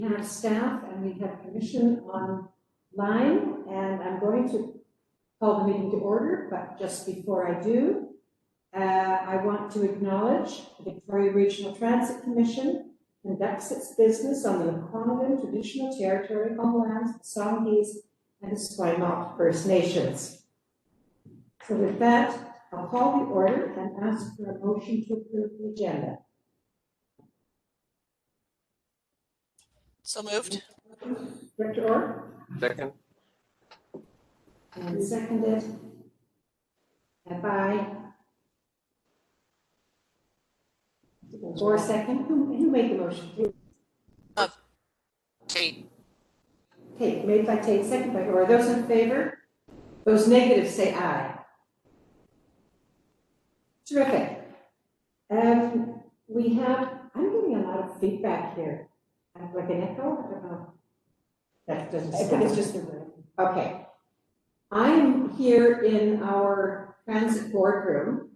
have staff and we have commission online, and I'm going to call the meeting to order, but just before I do, I want to acknowledge the Victoria Regional Transit Commission conducts its business on the Lekwungen traditional territory, homelands, the Songhees, and the Esquimalt First Nations. So with that, I'll call the order and ask for a motion to approve the agenda. So moved. Director Orr? Second. And seconded by or second. Who made the motion? Tate. Tate, made by Tate, second by Orr. Those in favor? Those negative say aye. Terrific. We have, I'm getting a lot of feedback here. Like an echo? I don't know. That doesn't sound. I think it's just the room. Okay. I'm here in our transit boardroom,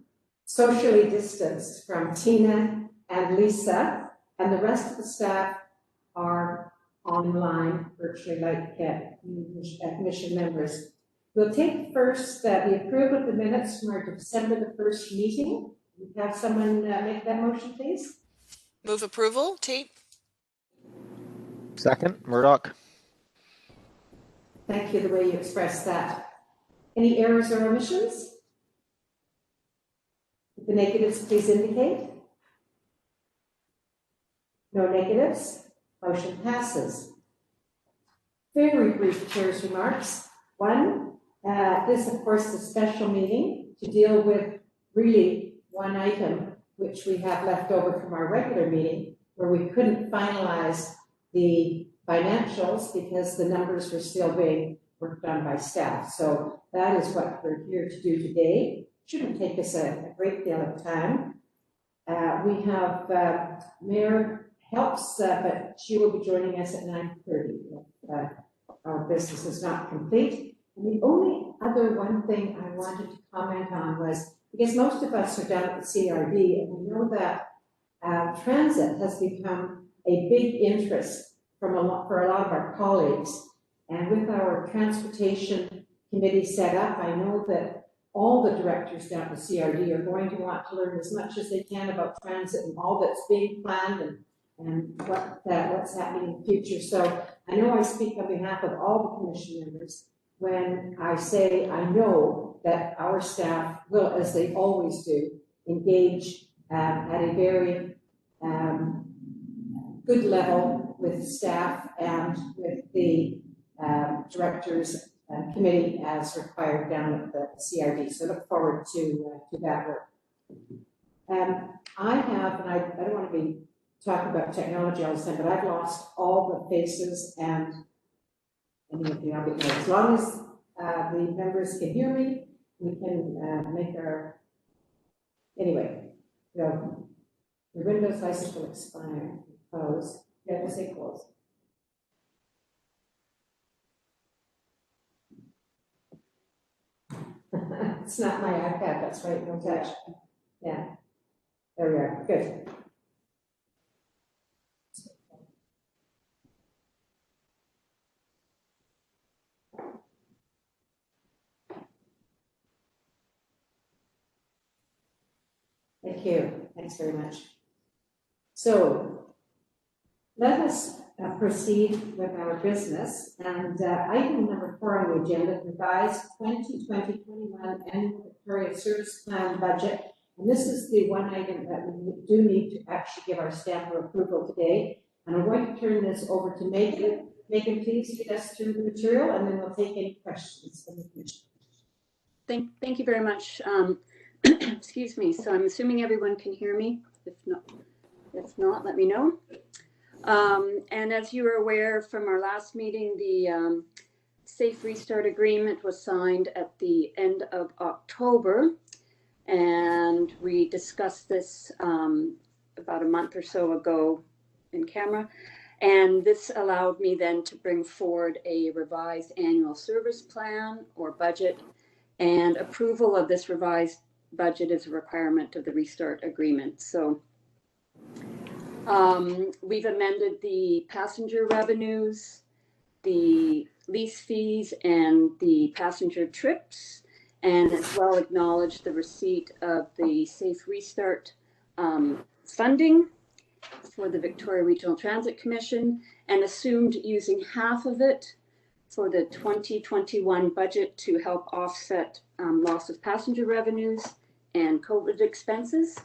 socially distanced from Tina and Lisa, and the rest of the staff are online, virtually like commission members. We'll take first the approval of the minutes from our December the 1st meeting. We have someone make that motion, please. Move approval, Tate. Second, Murdoch. Thank you, the way you expressed that. Any errors or omissions? If the negatives, please indicate. No negatives. Motion passes. Very brief chair's remarks. One, this of course is a special meeting to deal with really one item which we have left over from our regular meeting where we couldn't finalize the financials because the numbers were still being worked on by staff. So that is what we're here to do today. Shouldn't take us a great deal of time. We have Mayor helps, but she will be joining us at 9:30 if our business is not complete. And the only other one thing I wanted to comment on was, because most of us are down at the CRD, and we know that transit has become a big interest for a lot of our colleagues. And with our transportation committee set up, I know that all the directors down at the CRD are going to want to learn as much as they can about transit and all that's being planned and what's happening in the future. So I know I speak on behalf of all the commission members when I say I know that our staff will, as they always do, engage at a very good level with staff and with the directors committee as required down at the CRD. So look forward to that work. I have, and I don't want to be talking about technology all the time, but I've lost all the faces and any of the audio. As long as the members can hear me, we can make our, anyway, the Windows license will expire. Close. Yeah, we'll say close. It's not my iPad, that's right, no touch. Yeah, there we are, good. Thank you, thanks very much. So, let us proceed with our business, and item number 4 on the agenda, revised 2020-21 annual Victoria Service Plan budget. And this is the one item that we do need to actually give our stamp of approval today. And I'm going to turn this over to Megan. Megan, please lead us through the material, and then we'll take any questions from the commission. Thank you very much. Excuse me. So I'm assuming everyone can hear me. If not, let me know. And as you are aware from our last meeting, the Safe Restart Agreement was signed at the end of October, and we discussed this about a month or so ago in camera, and this allowed me then to bring forward a revised annual service plan or budget, and approval of this revised budget is a requirement of the Restart Agreement. So We've amended the passenger revenues, the lease fees, and the passenger trips, and as well acknowledged the receipt of the Safe Restart funding for the Victoria Regional Transit Commission, and assumed using half of it for the 2021 budget to help offset loss of passenger revenues and COVID expenses.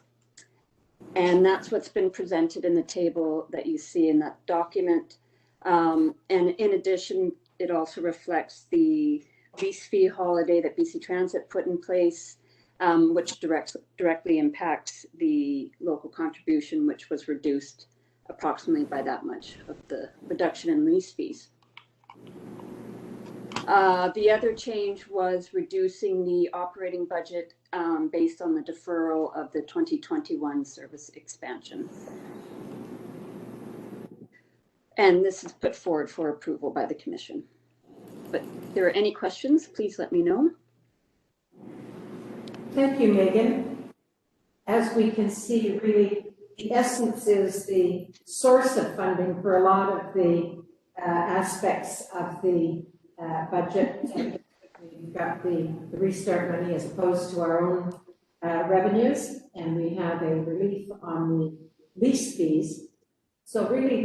And that's what's been presented in the table that you see in that document. And in addition, it also reflects the lease fee holiday that BC Transit put in place, which directly impacts the local contribution, which was reduced approximately by that much of the reduction in lease fees. The other change was reducing the operating budget based on the deferral of the 2021 service expansion. And this is put forward for approval by the Commission. But if there are any questions, please let me know. Thank you, Megan. As we can see, really, the essence is the source of funding for a lot of the aspects of the budget. We've got the restart money as opposed to our own revenues, and we have a relief on the lease fees. So really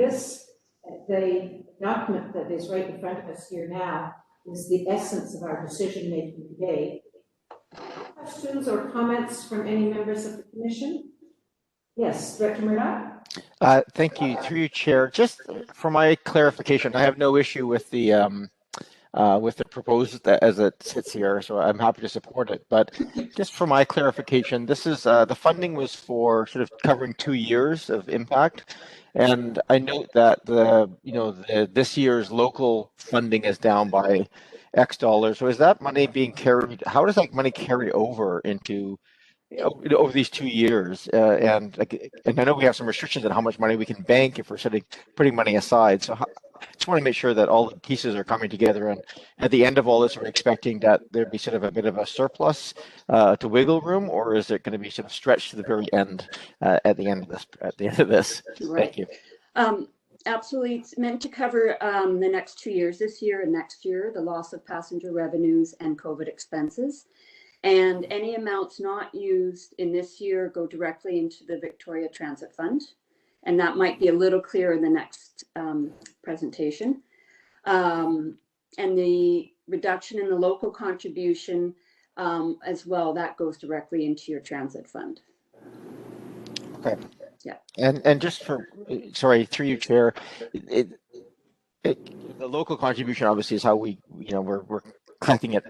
the document that is right in front of us here now is the essence of our decision making today. Questions or comments from any members of the Commission? Yes, Director Murdoch? Thank you. Through you, Chair. Just for my clarification, I have no issue with the proposed as it sits here, so I'm happy to support it. But just for my clarification, this is the funding was for sort of covering 2 years of impact, and I note that this year's local funding is down by X dollars. So is that money being carried? How does that money carry over into over these 2 years? And I know we have some restrictions on how much money we can bank if we're putting money aside. So just want to make sure that all the pieces are coming together, and at the end of all this, we're expecting that there'd be sort of a bit of a surplus to wiggle room, or is it going to be sort of stretched to the very end at the end of this? Right. Thank you. Absolutely, it's meant to cover the next 2 years, this year and next year, the loss of passenger revenues and COVID expenses. And any amounts not used in this year go directly into the Victoria Transit Fund. And that might be a little clearer in the next presentation. And the reduction in the local contribution as well, that goes directly into your transit fund. Okay. Yeah. And just sorry, through you, Chair, the local contribution obviously is how we're collecting it.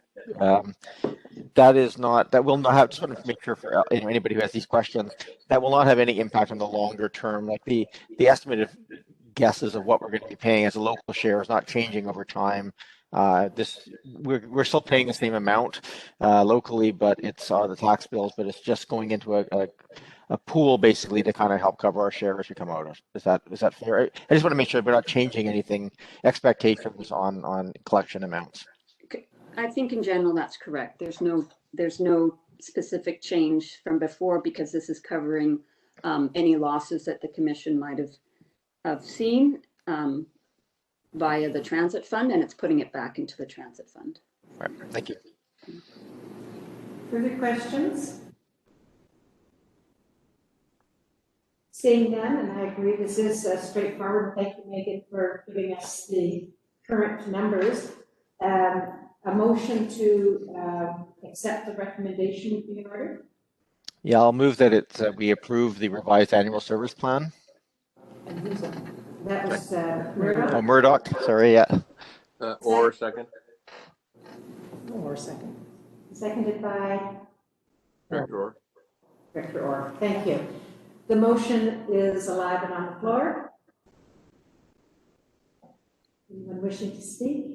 That will not have, just want to make sure for anybody who has these questions, that will not have any impact on the longer term. Like the estimated guesses of what we're going to be paying as a local share is not changing over time. We're still paying the same amount locally, but it's on the tax bills, but it's just going into a pool basically to kind of help cover our share as we come out. Is that fair? I just want to make sure we're not changing anything, expectations on collection amounts. I think in general that's correct. There's no specific change from before, because this is covering any losses that the Commission might have seen via the transit fund, and it's putting it back into the transit fund. All right, thank you. Further questions? Seeing none, and I agree this is straightforward. Thank you, Megan, for giving us the current numbers. A motion to accept the recommendation would be in order. Yeah, I'll move that we approve the revised annual service plan. And who's that? That was Murdoch. Oh, Murdoch. Sorry, yeah. Or second. Or second. Seconded by Director Orr. Director Orr. Thank you. The motion is alive and on the floor. Anyone wishing to speak?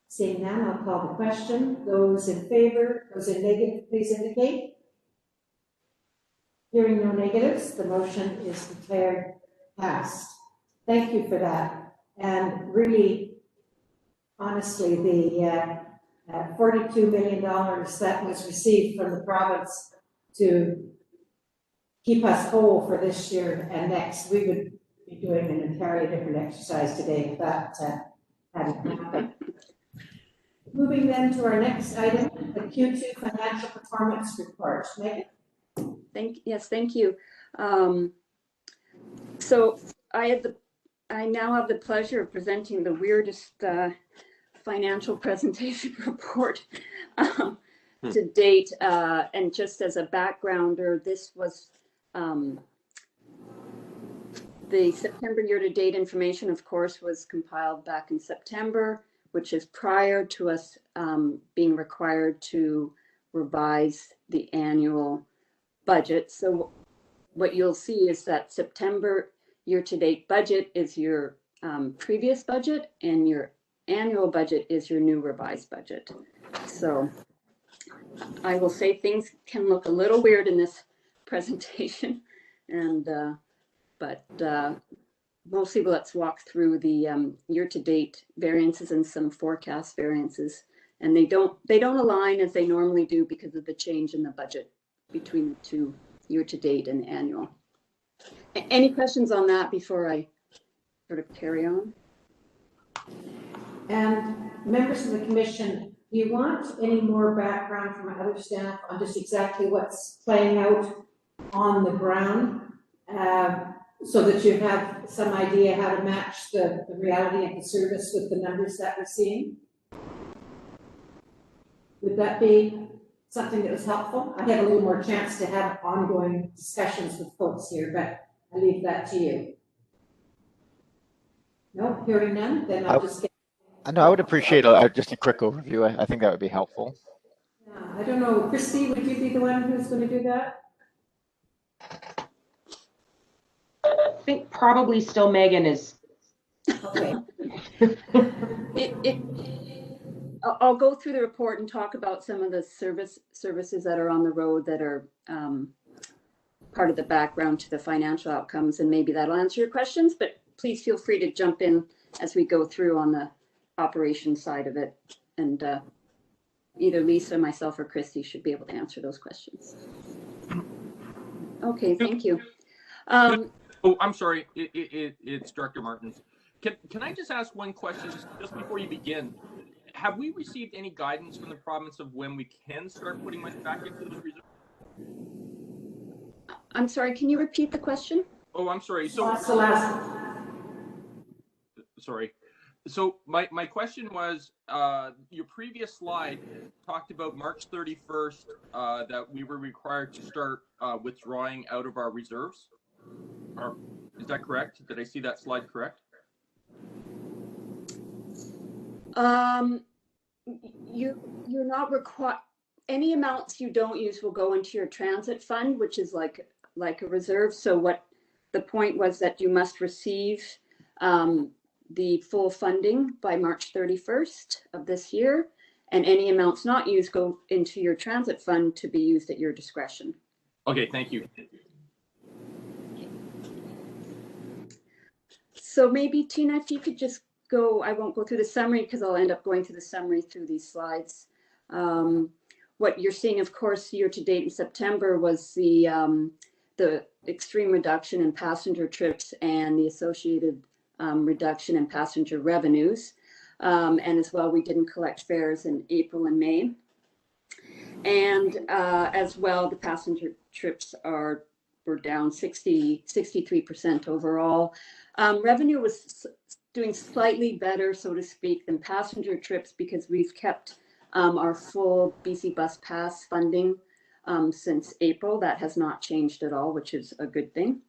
Seeing none, I'll call the question. Those in favor, those in negative, please indicate. Hearing no negatives, the motion is declared passed. Thank you for that. And really, honestly, the $42 million that was received from the province to keep us whole for this year and next. We would be doing an entirely different exercise today if that hadn't happened. Moving then to our next item, the Q2 financial performance report. Megan? Thank you. So I now have the pleasure of presenting the weirdest financial presentation report to date. And just as a backgrounder, this was the September year-to-date information, of course, was compiled back in September, which is prior to us being required to revise the annual budget. So what you'll see is that September year-to-date budget is your previous budget, and your annual budget is your new revised budget. So I will say things can look a little weird in this presentation, and but mostly let's walk through the year-to-date variances and some forecast variances. And they don't align as they normally do because of the change in the budget between the two, year-to-date and annual. Any questions on that before I sort of carry on? And members of the commission, do you want any more background from other staff on just exactly what's playing out on the ground, so that you have some idea how to match the reality of the service with the numbers that we're seeing? Would that be something that was helpful? I had a little more chance to have ongoing discussions with folks here, but I leave that to you. No, hearing none, then I'll just get. I would appreciate just a quick overview. I think that would be helpful. I don't know, Christy, would you be the one who's going to do that? I think probably still Megan is. Okay. I'll go through the report and talk about some of the services that are on the road that are part of the background to the financial outcomes, and maybe that'll answer your questions, but please feel free to jump in as we go through on the operation side of it. And either Lisa, myself, or Christy should be able to answer those questions. Okay, thank you. Oh, I'm sorry. It's Director Martins. Can I just ask one question just before you begin? Have we received any guidance from the province of when we can start putting money back into the reserve? I'm sorry, can you repeat the question? Oh, I'm sorry. So What's the last? sorry. So my question was, your previous slide talked about March 31st, that we were required to start withdrawing out of our reserves. Is that correct? Did I see that slide correct? You're not required. Any amounts you don't use will go into your transit fund, which is like a reserve. So what the point was that you must receive the full funding by March 31st of this year, and any amounts not used go into your transit fund to be used at your discretion. Okay, thank you. So maybe Tina, if you could just go, I won't go through the summary because I'll end up going through the summary through these slides. What you're seeing, of course, year to date in September was the extreme reduction in passenger trips and the associated reduction in passenger revenues. And as well, we didn't collect fares in April and May. And as well, the passenger trips were down 63% overall. Revenue was doing slightly better, so to speak, than passenger trips because we've kept our full BC Bus Pass funding since April. That has not changed at all, which is a good thing.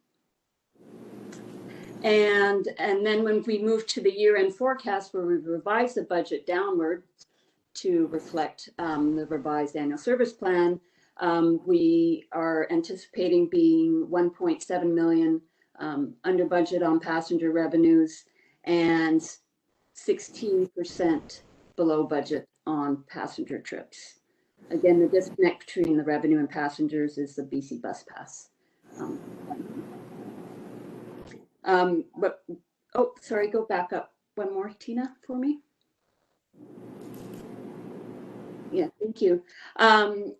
And then when we moved to the year-end forecast, where we revised the budget downward to reflect the revised annual service plan, we are anticipating being 1.7 million under budget on passenger revenues and 16% below budget on passenger trips. Again, the disconnect between the revenue and passengers is the BC Bus Pass. But, oh, sorry, go back up one more, Tina, for me. Yeah, Thank you.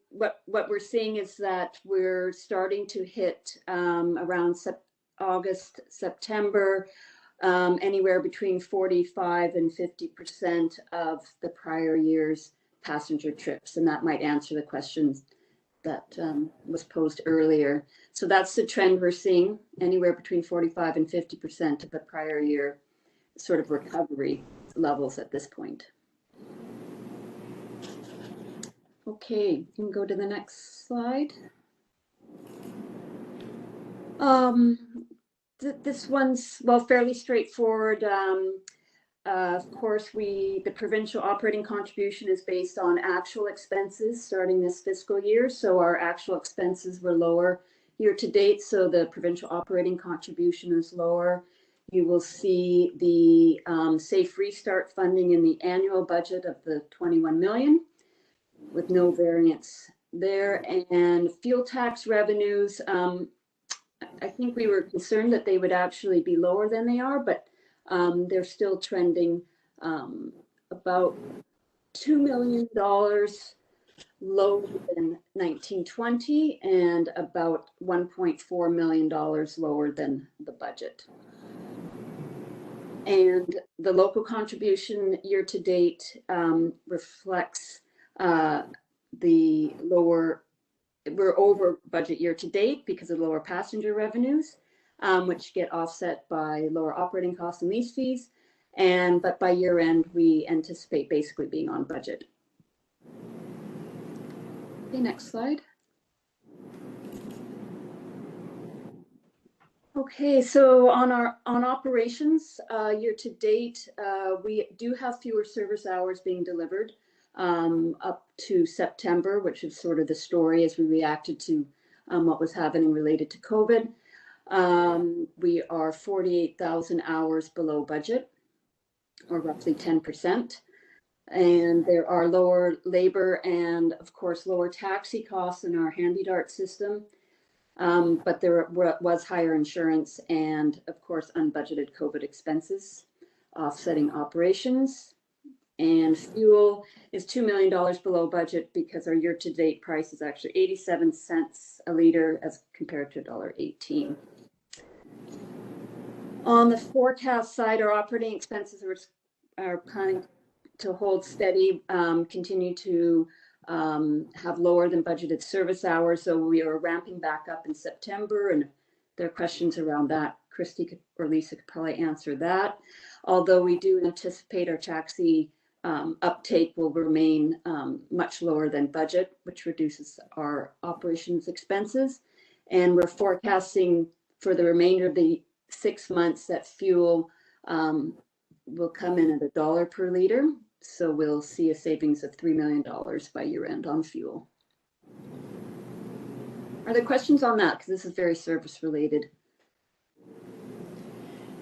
What we're seeing is that we're starting to hit around August, September, anywhere between 45 and 50% of the prior year's passenger trips. And that might answer the questions that was posed earlier. So that's the trend we're seeing, anywhere between 45 and 50% of the prior year sort of recovery levels at this point. Okay, you can go to the next slide. This one's, well, fairly straightforward. Of course, the provincial operating contribution is based on actual expenses starting this fiscal year. So our actual expenses were lower year to date. So the provincial operating contribution is lower. You will see the Safe Restart funding in the annual budget of the 21 million with no variance there. And fuel tax revenues, I think we were concerned that they would actually be lower than they are, but they're still trending about $2 million lower than 1920 and about $1.4 million lower than the budget. And the local contribution year to date reflects the lower, we're over budget year to date because of lower passenger revenues, which get offset by lower operating costs and lease fees. But by year end, we anticipate basically being on budget. Okay, next slide. Okay, so on operations year to date, we do have fewer service hours being delivered up to September, which is sort of the story as we reacted to what was happening related to COVID. We are 48,000 hours below budget, or roughly 10%. And there are lower labor and, of course, lower taxi costs in our Handy Dart system. But there was higher insurance and, of course, unbudgeted COVID expenses offsetting operations. And fuel is $2 million below budget because our year-to-date price is actually 87 cents a liter as compared to $1.18. On the forecast side, our operating expenses are planning to hold steady, continue to have lower than budgeted service hours. So we are ramping back up in September, and if there are questions around that, Christy or Lisa could probably answer that. Although we do anticipate our taxi uptake will remain much lower than budget, which reduces our operations expenses. And we're forecasting for the remainder of the 6 months that fuel will come in at $1 per liter. So we'll see a savings of $3 million by year end on fuel. Are there questions on that? Because this is very service related.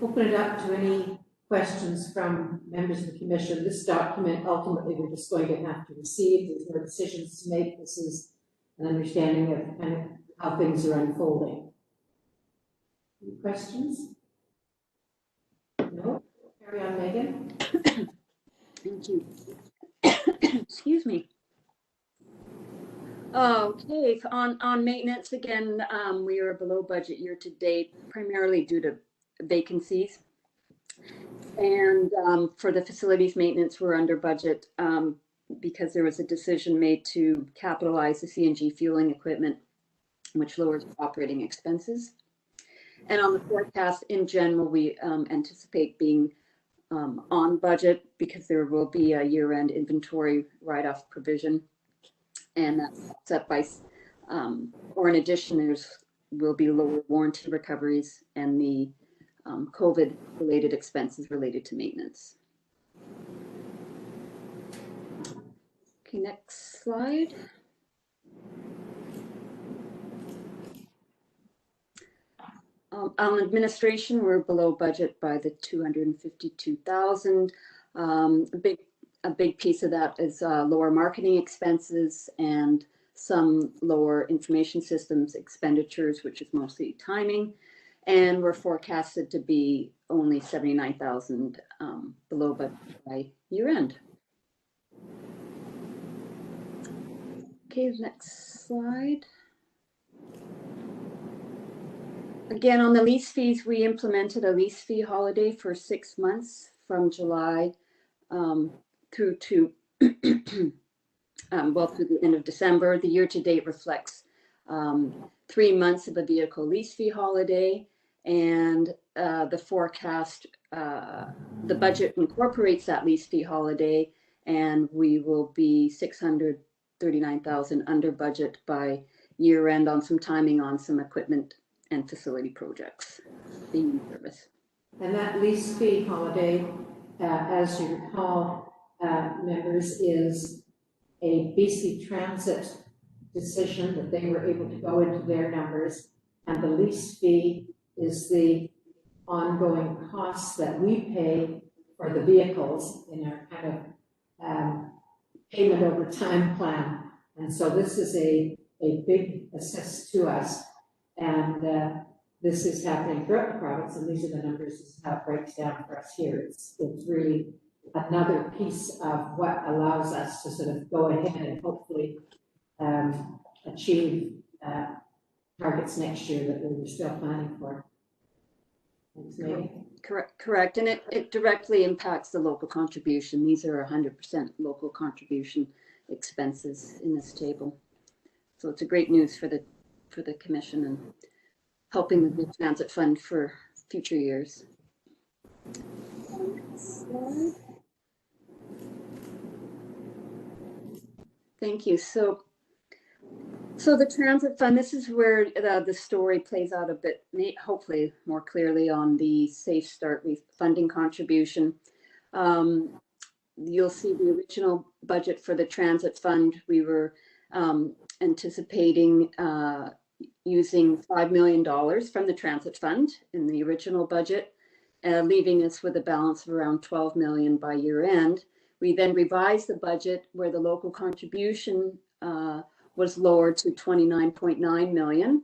Open it up to any questions from members of the commission. This document, ultimately, we're just going to have to receive. There's no decisions to make. This is an understanding of kind of how things are unfolding. Any questions? No? Carry on, Megan. Thank you. Excuse me. Okay, on maintenance, again, we are below budget year to date, primarily due to vacancies. And for the facilities maintenance, we're under budget because there was a decision made to capitalize the CNG fueling equipment, which lowers operating expenses. And on the forecast in general, we anticipate being on budget because there will be a year-end inventory write-off provision, and that's set by, or in addition, will be lower warranty recoveries and the COVID-related expenses related to maintenance. Okay, next slide. On administration, we're below budget by the 252,000. A big piece of that is lower marketing expenses and some lower information systems expenditures, which is mostly timing. And we're forecasted to be only 79,000 below budget by year end. Okay, next slide. Again, on the lease fees, we implemented a lease fee holiday for 6 months from July through to through the end of December. The year-to-date reflects 3 months of a vehicle lease fee holiday, and the forecast, the budget incorporates that lease fee holiday, and we will be $639,000 under budget by year end on some timing on some equipment and facility projects being in service. And that lease fee holiday, as you recall, members, is a BC Transit decision that they were able to go into their numbers. And the lease fee is the ongoing costs that we pay for the vehicles in our kind of payment over time plan. And so this is a big assist to us. And this is happening throughout the province, and these are the numbers. This is how it breaks down for us here. It's really another piece of what allows us to sort of go ahead and hopefully achieve targets next year that we were still planning for. Thanks, Megan. Correct. And it directly impacts the local contribution. These are 100% local contribution expenses in this table. So it's a great news for the commission and helping with the transit fund for future years. Thank you. So the transit fund, this is where the story plays out a bit, hopefully more clearly on the Safe Start funding contribution. You'll see the original budget for the transit fund. We were anticipating using $5 million from the transit fund in the original budget, leaving us with a balance of around 12 million by year end. We then revised the budget where the local contribution was lowered to 29.9 million,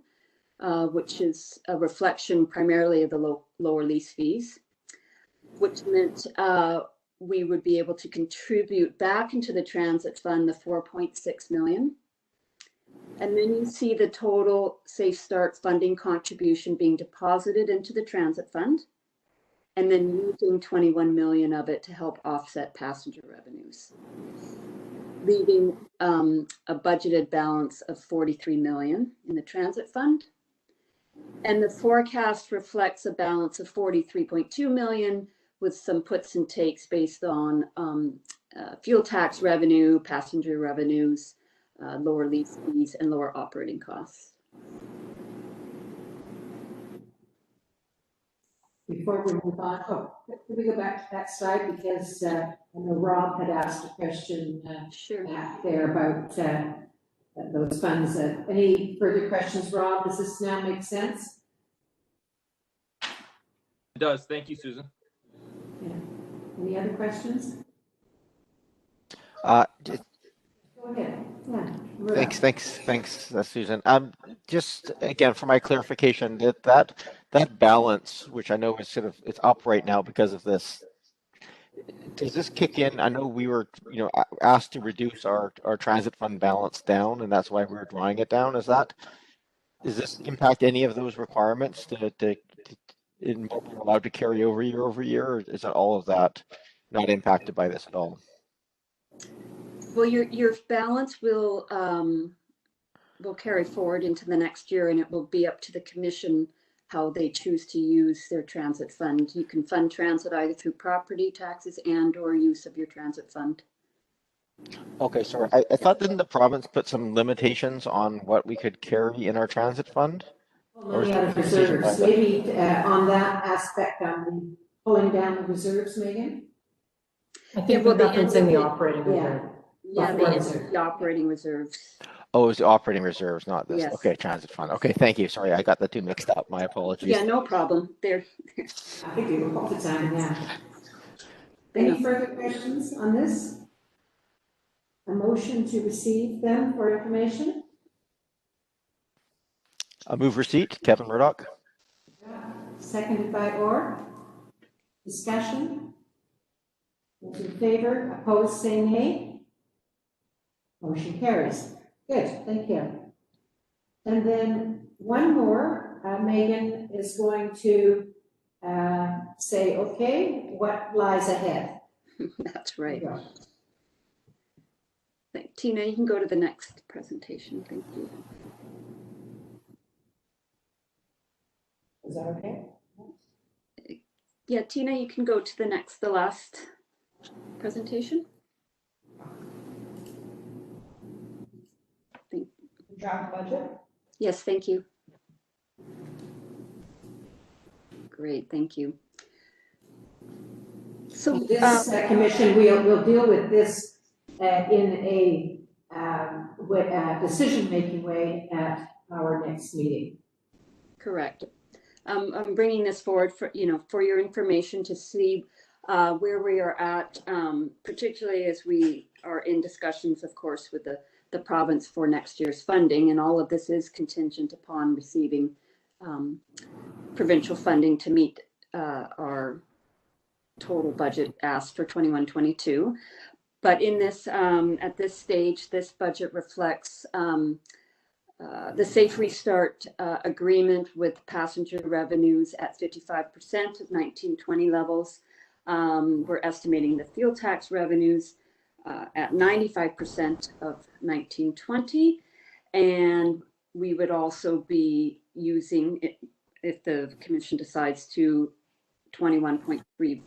which is a reflection primarily of the lower lease fees, which meant we would be able to contribute back into the transit fund the 4.6 million. And then you see the total Safe Start funding contribution being deposited into the transit fund, and then using 21 million of it to help offset passenger revenues, leaving a budgeted balance of 43 million in the transit fund. And the forecast reflects a balance of 43.2 million with some puts and takes based on fuel tax revenue, passenger revenues, lower lease fees, and lower operating costs. Before we move on, can we go back to that slide, because I know Rob had asked a question Sure. back there about those funds. Any further questions, Rob? Does this now make sense? It does. Thank you, Susan. Yeah. Any other questions? Uh, Go ahead. Yeah. Thanks, Susan. Just again, for my clarification, that balance, which I know is it's up right now because of this, does this kick in? I know we were, asked to reduce our transit fund balance down, and that's why we're drawing it down. Does this impact any of those requirements to in what we're allowed to carry over year, or is that all of that not impacted by this at all? Well, your balance will carry forward into the next year, and it will be up to the commission how they choose to use their transit fund. You can fund transit either through property taxes and or use of your transit fund. Okay, sorry. I thought, didn't the province put some limitations on what we could carry in our transit fund? Money out of reserves. Maybe on that aspect, pulling down the reserves, Megan? I think we're referencing the operating reserve. Yeah, the operating reserves. Oh, it was the operating reserves, not this. Yes. Okay, transit fund. Okay, thank you. Sorry, I got the two mixed up. My apologies. Yeah, no problem. There. I think we were all the time, yeah. Any further questions on this? A motion to receive them for information? I move receipt. Kevin Murdoch. Seconded by Orr. Discussion? Those in favor, opposed, say nay. Motion carries. Good, thank you. And then one more, Megan is going to say, okay, what lies ahead? That's right. Yeah. Tina, you can go to the next presentation. Thank you. Is that okay? Yeah, Tina, you can go to the last presentation. Draft budget? Yes, thank you. Great, thank you. So This commission, we'll deal with this in a decision-making way at our next meeting. correct. I'm bringing this forward for your information to see where we are at, particularly as we are in discussions, of course, with the province for next year's funding, and all of this is contingent upon receiving provincial funding to meet our total budget asked for 21-22. But in this, at this stage, this budget reflects the Safe Restart agreement with passenger revenues at 55% of 19-20 levels. We're estimating the fuel tax revenues at 95% of 19-20. And we would also be using, if the commission decides to, 21.3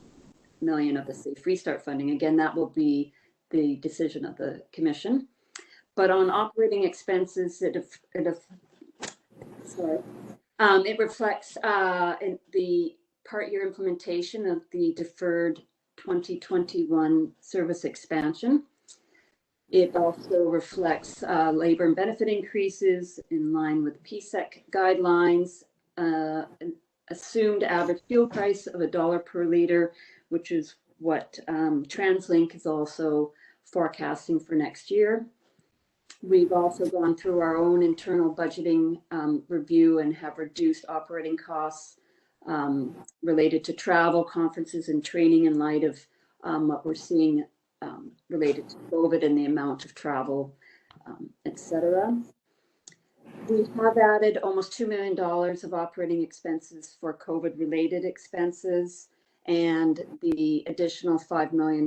million of the Safe Restart funding. Again, that will be the decision of the commission. But on operating expenses, it reflects in the part year implementation of the deferred 2021 service expansion. It also reflects labor and benefit increases in line with PSEC guidelines, assumed average fuel price of $1 per liter, which is what TransLink is also forecasting for next year. We've also gone through our own internal budgeting review and have reduced operating costs related to travel, conferences, and training in light of what we're seeing related to COVID and the amount of travel, etc. We have added almost $2 million of operating expenses for COVID-related expenses, and the additional $5 million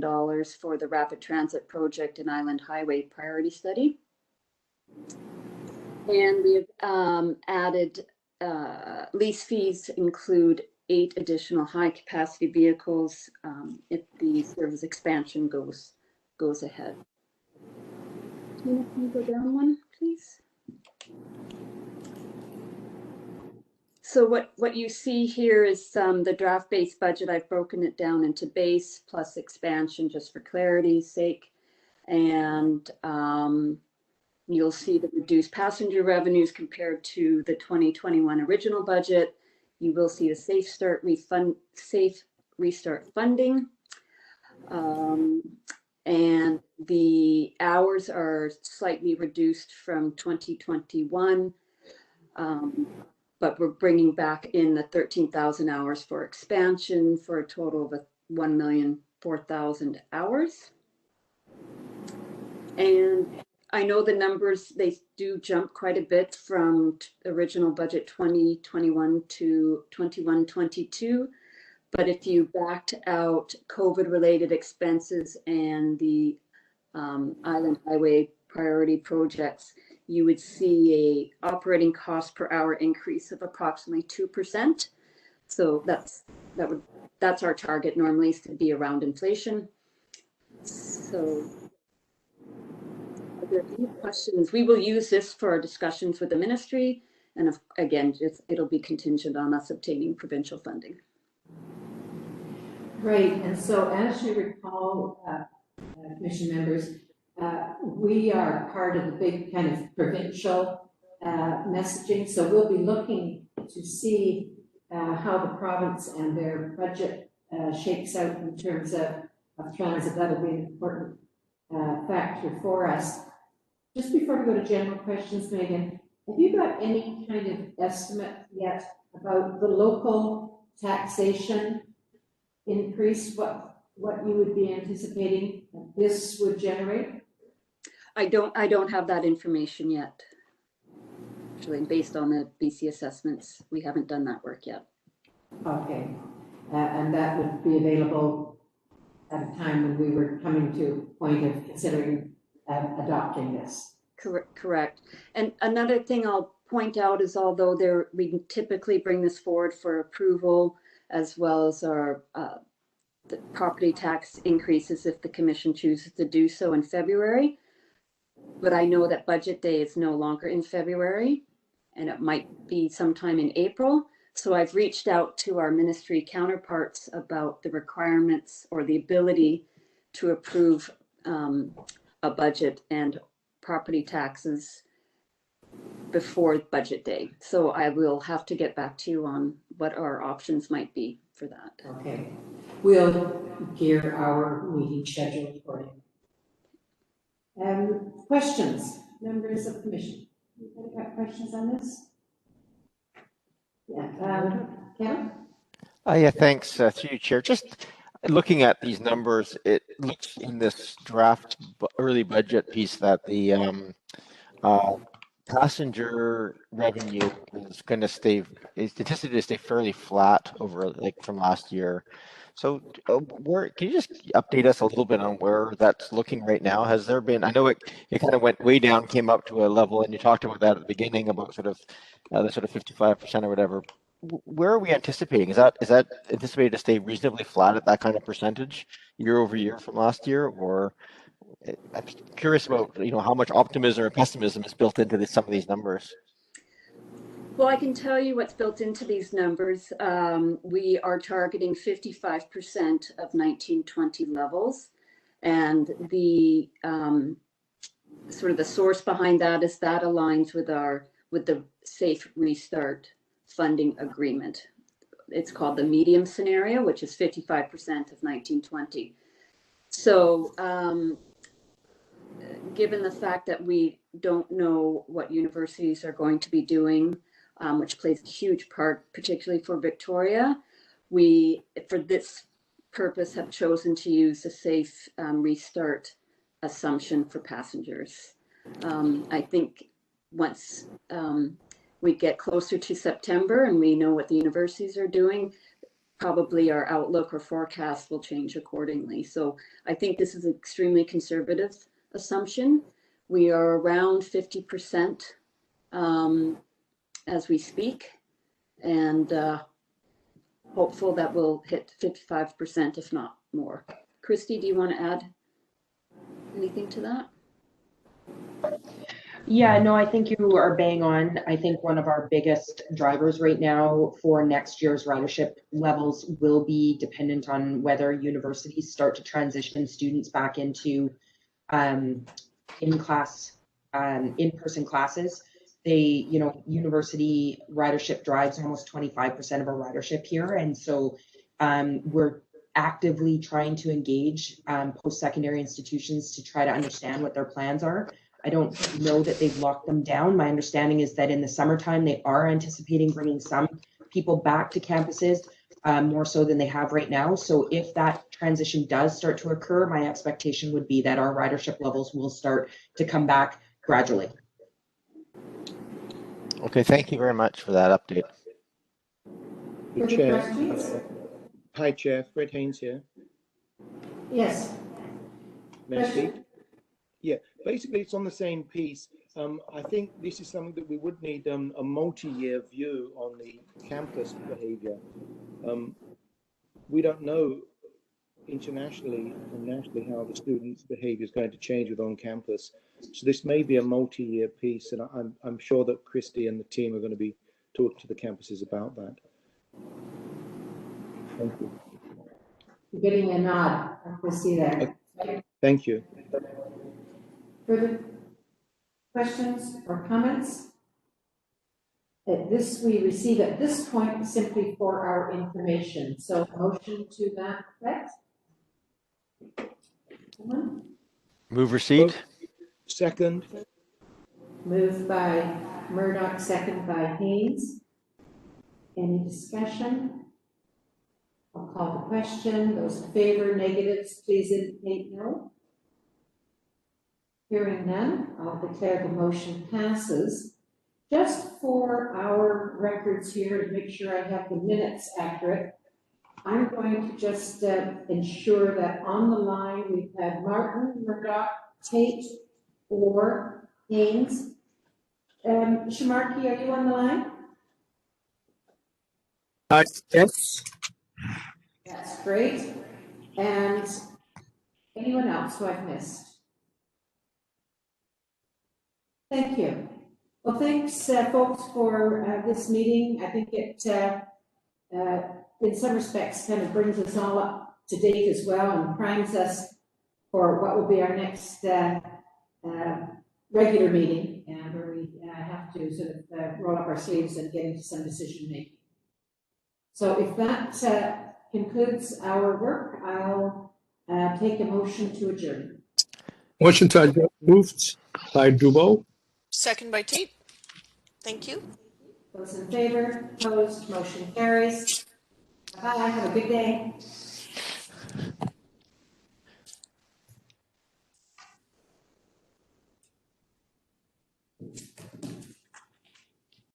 for the Rapid Transit Project and Island Highway Priority Study. And we've added lease fees include 8 additional high-capacity vehicles if the service expansion goes ahead. Tina, can you go down one, please? So what you see here is the draft-based budget. I've broken it down into base plus expansion just for clarity's sake. And you'll see the reduced passenger revenues compared to the 2021 original budget. You will see the Safe Restart funding. And the hours are slightly reduced from 2021. But we're bringing back in the 13,000 hours for expansion for a total of 1,004,000 hours. And I know the numbers, they do jump quite a bit from original budget 2021 to 21-22. But if you backed out COVID-related expenses and the Island Highway priority projects, you would see a operating cost per hour increase of approximately 2%. So that's our target normally, is to be around inflation. So are there any questions? We will use this for our discussions with the ministry, and again, it'll be contingent on us obtaining provincial funding. Great, and so as you recall, commission members, we are part of the big kind of provincial messaging, so we'll be looking to see how the province and their budget shakes out in terms of transit. That'll be an important factor for us. Just before we go to general questions, Megan, have you got any kind of estimate yet about the local taxation increase, what you would be anticipating this would generate? I don't have that information yet. Actually, based on the BC assessments, we haven't done that work yet. Okay, and that would be available at a time when we were coming to point of considering adopting this. Correct. And another thing I'll point out is although we typically bring this forward for approval, as well as our the property tax increases if the commission chooses to do so in February. But I know that budget day is no longer in February, and it might be sometime in April. So I've reached out to our ministry counterparts about the requirements or the ability to approve a budget and property taxes before budget day. So I will have to get back to you on what our options might be for that. Okay, we'll gear our meeting schedule accordingly. Questions, members of the commission? Anybody got questions on this? Yeah, Kevin? Yeah, thanks, through you, Chair. Just looking at these numbers, it looks in this draft early budget piece that the passenger revenue is going to stay, is anticipated to stay fairly flat over like from last year. So where can you just update us a little bit on where that's looking right now? Has there been, I know it kind of went way down, came up to a level, and you talked about that at the beginning about sort of the sort of 55% or whatever. Where are we anticipating? Is that anticipated to stay reasonably flat at that kind of percentage year over year from last year, or I'm curious about how much optimism or pessimism is built into some of these numbers? Well, I can tell you what's built into these numbers. We are targeting 55% of 1920 levels, and the sort of the source behind that is that aligns with the Safe Restart funding agreement. It's called the medium scenario, which is 55% of 1920. So given the fact that we don't know what universities are going to be doing, which plays a huge part, particularly for Victoria, we, for this purpose, have chosen to use the Safe Restart assumption for passengers. I think once we get closer to September and we know what the universities are doing, probably our outlook or forecast will change accordingly. So I think this is an extremely conservative assumption. We are around 50% as we speak, and hopeful that we'll hit 55%, if not more. Christy, do you want to add anything to that? Yeah, no, I think you are bang on. I think one of our biggest drivers right now for next year's ridership levels will be dependent on whether universities start to transition students back into in-person classes. University ridership drives almost 25% of our ridership here. And so we're actively trying to engage post-secondary institutions to try to understand what their plans are. I don't know that they've locked them down. My understanding is that in the summertime, they are anticipating bringing some people back to campuses, more so than they have right now. So if that transition does start to occur, my expectation would be that our ridership levels will start to come back gradually. Okay, thank you very much for that update. Further Chair. questions? Hi, Chair. Fred Haynes here. Yes. May I speak? Yeah, basically it's on the same piece. I think this is something that we would need a multi-year view on the campus behavior. We don't know internationally and nationally how the students' behavior is going to change with on campus. So this may be a multi-year piece, and I'm sure that Christy and the team are going to be talking to the campuses about that. Thank you. You're getting a nod. I see that. Thank you. Further questions or comments? This we receive at this point simply for our information. So motion to that effect? Move receipt. Second. Moved by Murdoch, second by Haynes. Any discussion? I'll call the question. Those in favor, negatives, please indicate no. Hearing none, I'll declare the motion passes. Just for our records here to make sure I have the minutes accurate, I'm going to just ensure that on the line we've had Martin, Murdoch, Tate, or Haynes. Shamarki, are you on the line? Yes. That's great. And anyone else who I've missed? Thank you. Well, thanks, folks, for this meeting. I think it, in some respects, kind of brings us all up to date as well and primes us for what will be our next regular meeting, where we have to sort of roll up our sleeves and get into some decision making. So if that concludes our work, I'll take a motion to adjourn. Motion to adjourn moved by Dubo. Second by Tate. Thank you. Those in favor, opposed, motion carries. Bye, have a good day.